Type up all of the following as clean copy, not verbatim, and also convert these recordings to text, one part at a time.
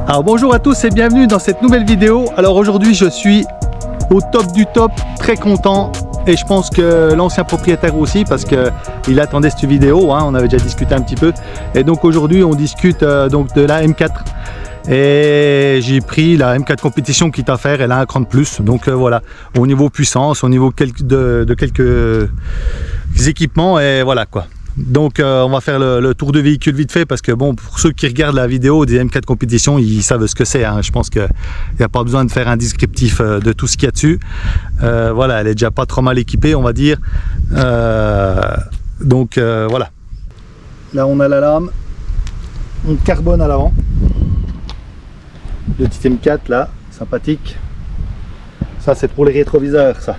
Alors bonjour à tous et bienvenue dans cette nouvelle vidéo. Alors aujourd'hui je suis au top du top, très content et je pense que l'ancien propriétaire aussi parce qu'il attendait cette vidéo, hein, on avait déjà discuté un petit peu. Et donc aujourd'hui on discute donc de la M4 et j'ai pris la M4 compétition quitte à faire, elle a un cran de plus. Donc voilà, au niveau puissance, au niveau de quelques équipements et voilà quoi. Donc on va faire le tour de véhicule vite fait parce que bon, pour ceux qui regardent la vidéo des M4 compétition, ils savent ce que c'est, hein. Je pense qu'il n'y a pas besoin de faire un descriptif de tout ce qu'il y a dessus. Voilà, elle est déjà pas trop mal équipée, on va dire. Donc voilà. Là on a la lame en carbone à l'avant. Le petit M4 là, sympathique. Ça c'est pour les rétroviseurs, ça.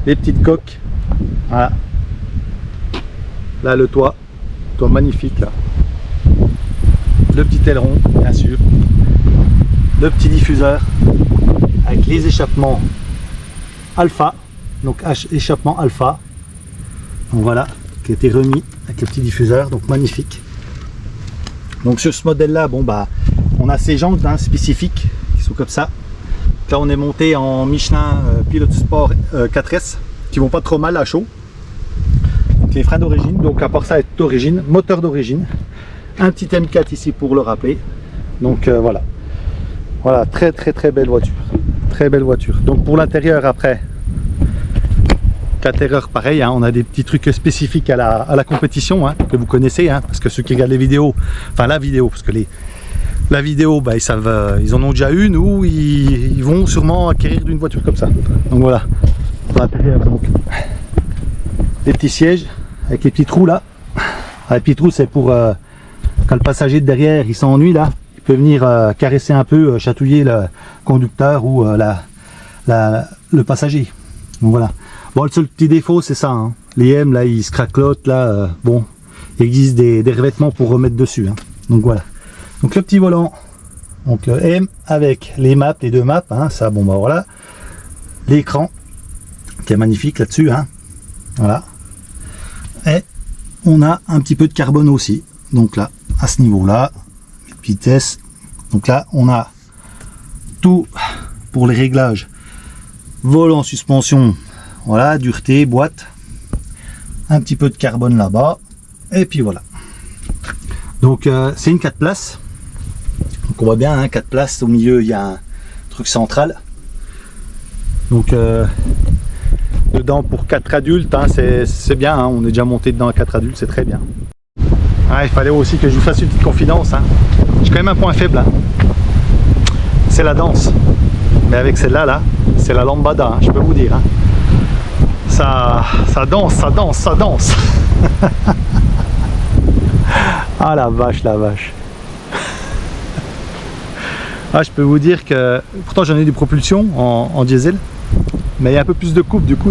Les petites coques. Voilà. Là le toit magnifique là. Le petit aileron bien sûr. Le petit diffuseur avec les échappements alpha. Donc échappement alpha. Donc voilà, qui a été remis avec le petit diffuseur, donc magnifique. Donc sur ce modèle là, bon bah on a ces jantes hein, spécifiques qui sont comme ça. Là on est monté en Michelin Pilot Sport 4S qui vont pas trop mal à chaud. Les freins d'origine, donc à part ça est d'origine, moteur d'origine, un petit M4 ici pour le rappeler. Donc voilà, très belle voiture, très belle voiture. Donc pour l'intérieur après, l'intérieur pareil, hein, on a des petits trucs spécifiques à la compétition hein, que vous connaissez, hein, parce que ceux qui regardent les vidéos, enfin la vidéo, parce que la vidéo, bah, ils savent, ils en ont déjà une ou ils vont sûrement acquérir d'une voiture comme ça. Donc voilà, pour l'intérieur, donc les petits sièges avec les petits trous là. Les petits trous c'est pour quand le passager de derrière il s'ennuie là, il peut venir caresser un peu, chatouiller le conducteur ou le passager. Donc voilà. Bon, le seul petit défaut c'est ça, hein. Les M là ils se craquelotent là, bon, il existe des revêtements pour remettre dessus, hein. Donc voilà. Donc le petit volant, donc M avec les maps, les deux maps, hein, ça bon bah voilà. L'écran qui est magnifique là-dessus, hein. Voilà. Et on a un petit peu de carbone aussi. Donc là, à ce niveau-là, vitesse. Donc là, on a tout pour les réglages. Volant, suspension, voilà, dureté, boîte. Un petit peu de carbone là-bas. Et puis voilà. Donc c'est une 4 places. Donc on voit bien, hein, 4 places. Au milieu, il y a un truc central. Donc dedans pour 4 adultes, hein, c'est bien, hein, on est déjà monté dedans à 4 adultes, c'est très bien. Ah, il fallait aussi que je vous fasse une petite confidence, hein. J'ai quand même un point faible, hein. C'est la danse. Mais avec celle-là, là, c'est la lambada, hein, je peux vous dire. Hein. Ça danse, ça danse, ça danse. Ah la vache, la vache. Ah, je peux vous dire que pourtant j'en ai des propulsions en diesel. Mais il y a un peu plus de coupe, du coup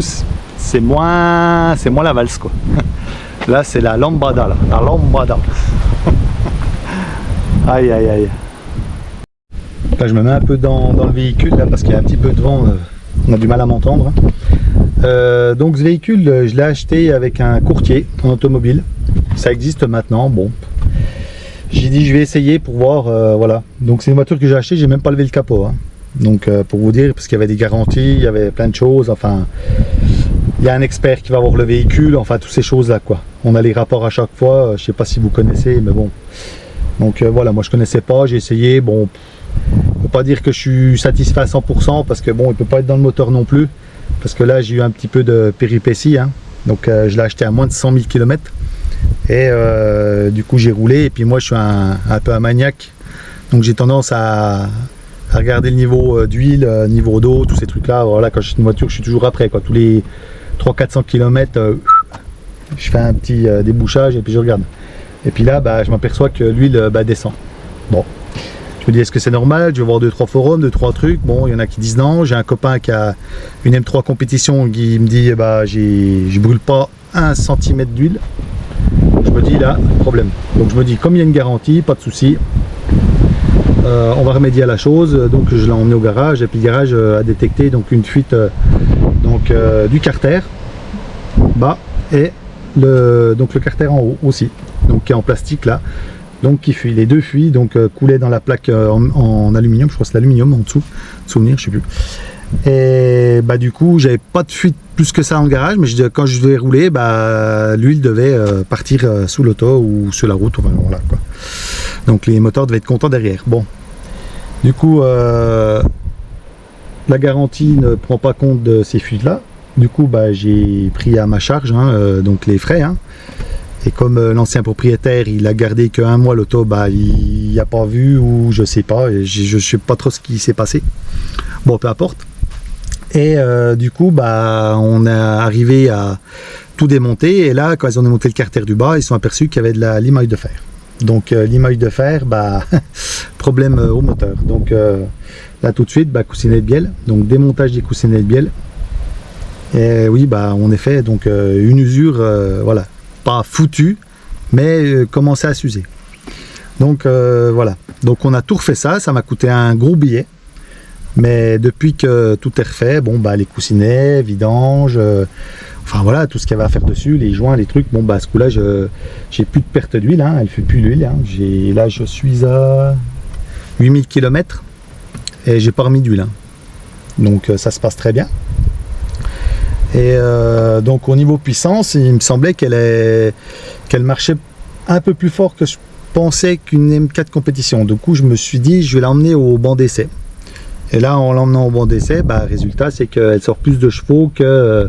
c'est moins la valse quoi. Là c'est la lambada, là, la lambada. Aïe aïe aïe. Là je me mets un peu dans le véhicule là parce qu'il y a un petit peu de vent, on a du mal à m'entendre. Donc ce véhicule je l'ai acheté avec un courtier en automobile, ça existe maintenant. Bon, j'ai dit je vais essayer pour voir, voilà. Donc c'est une voiture que j'ai achetée, j'ai même pas levé le capot, hein. Donc pour vous dire, parce qu'il y avait des garanties, il y avait plein de choses, enfin il y a un expert qui va voir le véhicule, enfin toutes ces choses là quoi. On a les rapports à chaque fois, je sais pas si vous connaissez, mais bon. Donc voilà, moi je connaissais pas, j'ai essayé, bon, je peux pas dire que je suis satisfait à 100% parce que bon, il peut pas être dans le moteur non plus, parce que là j'ai eu un petit peu de péripéties, hein. Donc je l'ai acheté à moins de 100 000 km et du coup j'ai roulé, et puis moi je suis un peu un maniaque, donc j'ai tendance à regarder le niveau d'huile, niveau d'eau, tous ces trucs là. Voilà, quand j'ai une voiture je suis toujours après quoi. Tous les 300-400 km je fais un petit débouchage et puis je regarde, et puis là bah, je m'aperçois que l'huile descend. Bon, je me dis est-ce que c'est normal, je vais voir 2-3 forums, 2-3 trucs. Bon, il y en a qui disent non. J'ai un copain qui a une M3 compétition qui me dit bah je brûle pas 1 cm d'huile. Je me dis là problème, donc je me dis comme il y a une garantie, pas de souci. On va remédier à la chose, donc je l'ai emmené au garage, et puis le garage a détecté donc une fuite du carter bas et le carter en haut aussi, donc qui est en plastique là. donc qui fuit, les deux fuient, donc coulaient dans la plaque en aluminium, je crois que c'est l'aluminium en dessous, souvenir, je sais plus. Et bah du coup j'avais pas de fuite plus que ça dans le garage, mais quand je devais rouler, bah l'huile devait partir sous l'auto ou sur la route, enfin, voilà quoi. Donc les moteurs devaient être contents derrière. Bon, du coup la garantie ne prend pas compte de ces fuites là. Du coup bah j'ai pris à ma charge donc les frais. Et comme l'ancien propriétaire il a gardé qu'un mois l'auto, bah il n'a pas vu, ou je sais pas, et je sais pas trop ce qui s'est passé. Bon, peu importe. Et du coup bah on est arrivé à tout démonter, et là quand ils ont démonté le carter du bas, ils se sont aperçus qu'il y avait de l'émail de fer. Donc l'émail de fer, bah problème au moteur. Donc là tout de suite, bah, coussinet de bielle, donc démontage des coussinets de bielle. Et oui, bah en effet, donc une usure, voilà, pas foutue, mais commençait à s'user. Donc voilà, donc on a tout refait ça m'a coûté un gros billet. Mais depuis que tout est refait, bon bah les coussinets, vidange, enfin voilà, tout ce qu'il y avait à faire dessus, les joints, les trucs, bon bah à ce coup là j'ai plus de perte d'huile, elle ne fait plus l'huile, là je suis à 8000 km et j'ai pas remis d'huile, donc ça se passe très bien. Et donc au niveau puissance, il me semblait qu'elle marchait un peu plus fort que je pensais qu'une M4 compétition. Du coup je me suis dit je vais l'emmener au banc d'essai. Et là, en l'emmenant au banc d'essai, bah, résultat, c'est qu'elle sort plus de chevaux que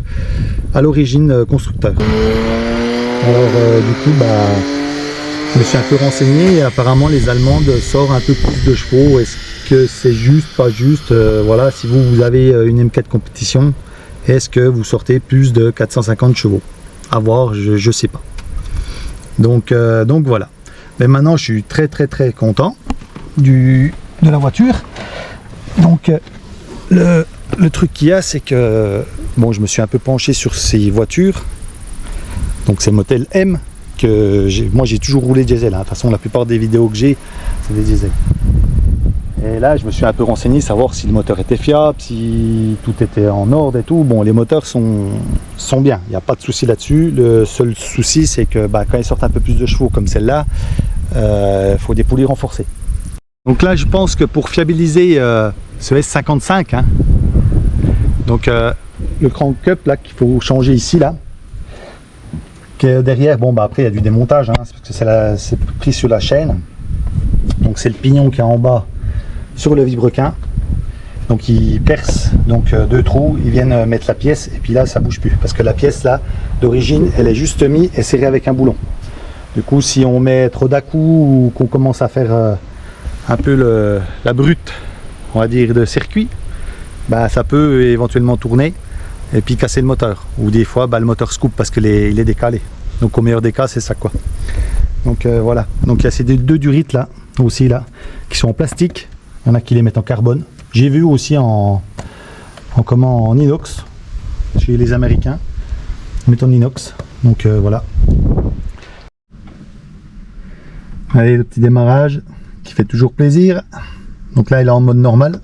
à l'origine constructeur. Alors, du coup, bah, je me suis un peu renseigné et apparemment, les Allemandes sortent un peu plus de chevaux. Est-ce que c'est juste, pas juste? Voilà, si vous avez une M4 compétition, est-ce que vous sortez plus de 450 chevaux? À voir, je sais pas. Donc voilà. Mais maintenant, je suis très content de la voiture. Donc le truc qu'il y a, c'est que bon, je me suis un peu penché sur ces voitures, donc c'est modèle M, que moi j'ai toujours roulé diesel, de toute façon la plupart des vidéos que j'ai c'est des diesel. Et là je me suis un peu renseigné, savoir si le moteur était fiable, si tout était en ordre et tout. Bon, les moteurs sont bien, il n'y a pas de souci là-dessus. Le seul souci c'est que bah, quand ils sortent un peu plus de chevaux comme celle-là, faut des poulies renforcées. Donc là, je pense que pour fiabiliser ce S55, donc le crank up là qu'il faut changer ici là, qui est derrière, bon bah après il y a du démontage, parce que c'est pris sur la chaîne. Donc c'est le pignon qui est en bas sur le vilebrequin. Donc il perce donc deux trous, ils viennent mettre la pièce et puis là ça bouge plus parce que la pièce là d'origine elle est juste mise et serrée avec un boulon. Du coup si on met trop d'à-coups ou qu'on commence à faire un peu la brute, on va dire, de circuit, bah, ça peut éventuellement tourner et puis casser le moteur, ou des fois bah, le moteur se coupe parce qu'il est décalé. Donc au meilleur des cas c'est ça quoi. Donc voilà, donc il y a ces deux durites là aussi là qui sont en plastique, il y en a qui les mettent en carbone, j'ai vu aussi en inox chez les Américains, ils mettent en inox. Donc voilà, allez, le petit démarrage qui fait toujours plaisir. Donc là il est en mode normal.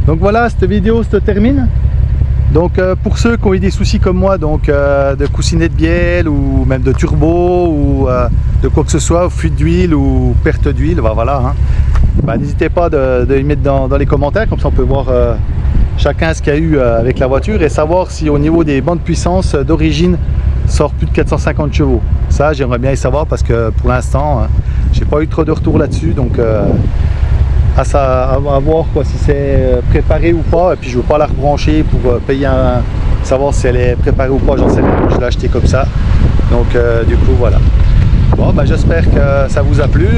Donc voilà, cette vidéo se termine. Donc pour ceux qui ont eu des soucis comme moi, donc de coussinet de bielle ou même de turbo ou de quoi que ce soit, fuite d'huile ou perte d'huile, bah, voilà, hein. Bah, n'hésitez pas de les mettre dans les commentaires, comme ça on peut voir chacun ce qu'il y a eu avec la voiture et savoir si au niveau des bandes de puissance d'origine sort plus de 450 chevaux. Ça j'aimerais bien y savoir parce que pour l'instant j'ai pas eu trop de retour là-dessus, donc à voir quoi, si c'est préparé ou pas, et puis je veux pas la rebrancher pour payer savoir si elle est préparée ou pas, j'en sais rien, je l'ai acheté comme ça, donc du coup voilà. Bon bah j'espère que ça vous a plu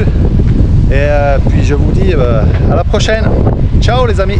et puis je vous dis à la prochaine. Ciao les amis.